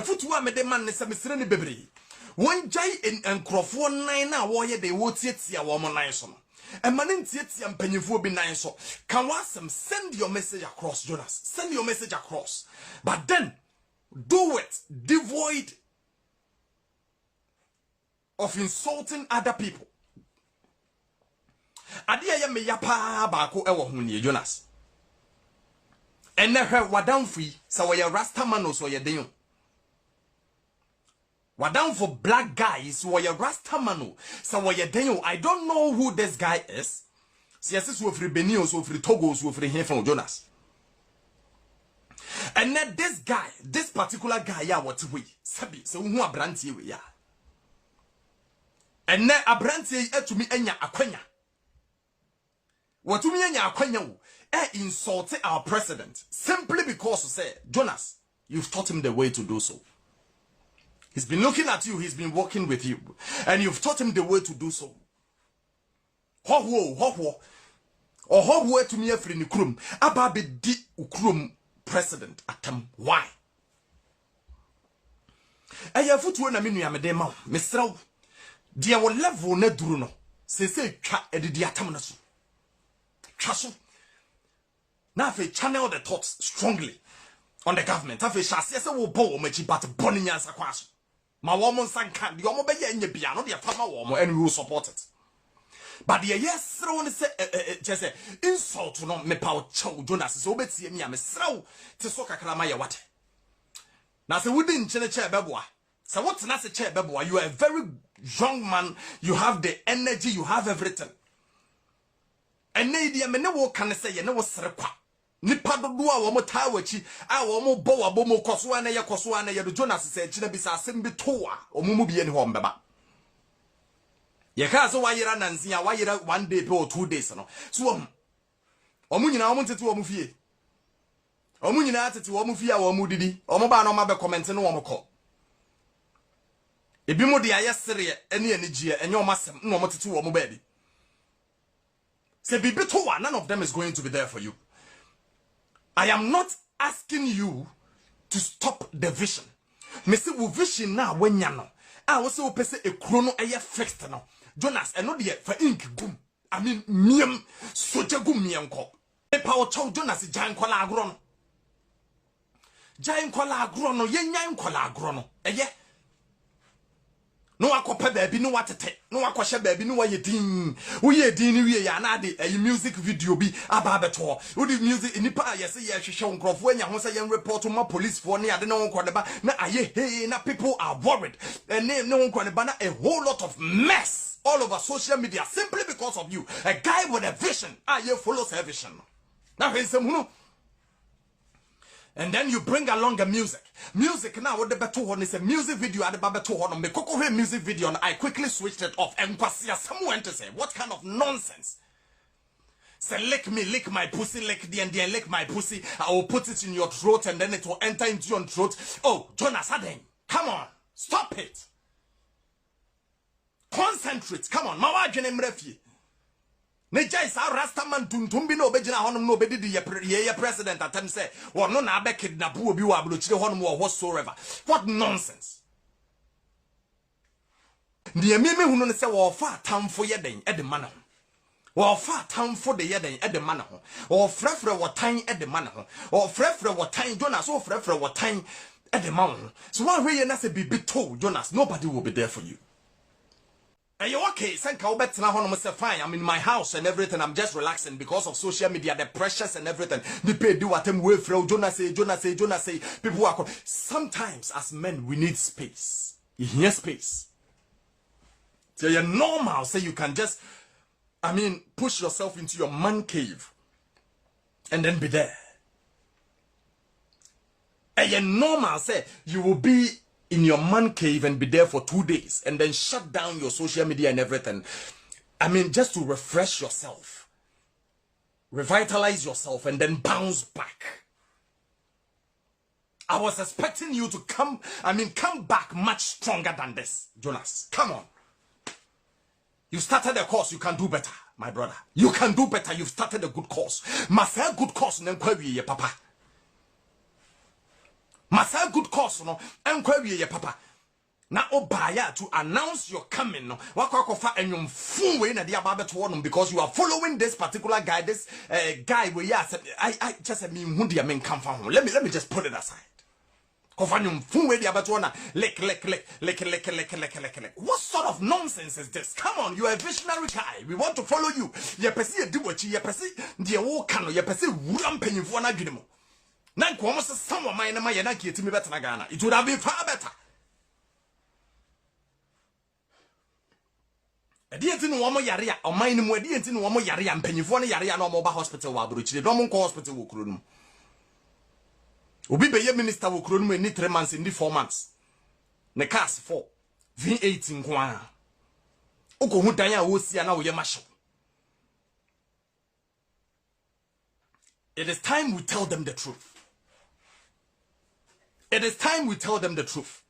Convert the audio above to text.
Efutuwa me de man ne se mesere ne bebre. One jai in enkrofo nine na wo ye de wo tietia wo mo nine so no. E mane tietia mpanyefo bi nine so. Can wasem send your message across, Jonas. Send your message across. But then do it devoid of insulting other people. Adia ya me yapa baako ewo ho ne Jonas. Ene hwe wadam free sa wo ye rasta man so ye den. Wadam for black guys wo ye rasta man sa wo ye den. I don't know who this guy is. Siasi so free Benin so free Togo so free here from Jonas. And then this guy, this particular guy ya what we sabi so hu abrantie we ya. And then abrantie etumi enya akwanya. What me anya akwanya insult our president simply because say Jonas, you've taught him the way to do so. He's been looking at you, he's been working with you, and you've taught him the way to do so. Ho to me free ni krum ababe di ukrum president atam. Why? Aya futuo na menu amede ma mesraw dia wo level na duru no se twa edidi atam na so. Trasu. Now if channel the thoughts strongly on the government, if shall say we bow machi but burning as a quash. My woman sank the omo be in your piano, the farmer woman, and we will support it. But the yes, throw say just insult to not me power chow Jonas so bet see me am throw to soka kalamaya what. Now say we didn't chair beboa. So what's not a chair beboa? You are a very young man, you have the energy, you have everything. And nay, me no can say ye no srekwa. Nipa dodo a wo mo tawachi a wo mo bo wa bo mo koso ana ye do Jonas say china bisa asem bi to a omumu bi eni ho mbeba. Ye ka so wayira nansia wayira 1 day or 2 days no. So omu nyina omu tete omu fie. Omu nyina tete omu fie a omu didi. Omu ba no ma be comment no omu ko. Ebi mo de ayesere ene anigie enye omu asem no omu tete omu ba bi. Say none of them is going to be there for you. I am not asking you to stop the vision. Me say wo vision na wanya no. I was so pese e chrono eye fixed no. Jonas eno de for ink gum. I mean miem soja gum miem ko. E pa o chow Jonas jan kwala agro no. Jan kwala agro no ye nyan kwala agro no. Eye no akopa baabi no watete no akɔhye baabi no waye din wo ye din ni wie ya na de music video bi aba beto wo di music nipa yesi ye hwehwe nkrofo anya ho say yen report ma police for ne ade no nkodeba na aye hey na people are worried and no nkodeba na a whole lot of mess all over social media simply because of you, a guy with a vision you follows a vision now hensem. And then you bring along a music now what the better one is a music video at the better one me koko music video and I quickly switched it off and someone to say what kind of nonsense. Say lick my pussy, lick lick my pussy, I will put it in your throat and then it will enter into your throat. Oh Jonas Aden, come on, stop it, concentrate, come on mawa jene mrefi Neja is our Rastaman Tuntumbi no Bejina Honum no Bedi ye president at time say, or no na be kidnap who be able to honum or whatsoever. What nonsense. The meme who no say or far town for yeding at the manor. Or far town for the yeding at the manor. Or frefre what time at the manor. Or frefre what time Jonas or frefre what time at the mountain. So one way and I say be told Jonas, nobody will be there for you. Are you okay? Fine. I'm in my house and everything. I'm just relaxing because of social media, the pressures and everything. The pay do what I'm with from Jonas say. People are sometimes as men we need space. You hear space. So you're normal. Say you can just, push yourself into your man cave and then be there. And you're normal. Say you will be in your man cave and be there for 2 days and then shut down your social media and everything. Just to refresh yourself, revitalize yourself and then bounce back. I was expecting you to come back much stronger than this. Jonas, come on. You started a course, you can do better, my brother. You can do better. You've started a good course. Must have good course and then papa. Masa good course no enkwa wie ye papa. Na obaya to announce your coming no. Wakwakofa enyum fu we na dia ba beto no because you are following this particular guy, this guy we ya I just me hu dia men come from. Let me just put it aside. Kofanyum fu we dia beto na lick. What sort of nonsense is this? Come on, you are a visionary guy. We want to follow you. Ye pesi edibochi, ye pesi die wo kan no, ye pesi wura mpanyimfo na adwene mu. Na nko mo se sanwa man na ma ye na kietimi better na Ghana. It would have been far better. Edienti no womo yare a oman ni mu edienti no womo yare a mpanyimfo no yare a na omo ba hospital wa Abrochire no mo nko hospital wo kuro no. Obi be ye minister wo kuro no ni 3 months ni 4 months. Ne cars 4 V8 nko a. Oko hu dan a wo sia na wo ye mahye. It is time we tell them the truth. It is time we tell them the truth.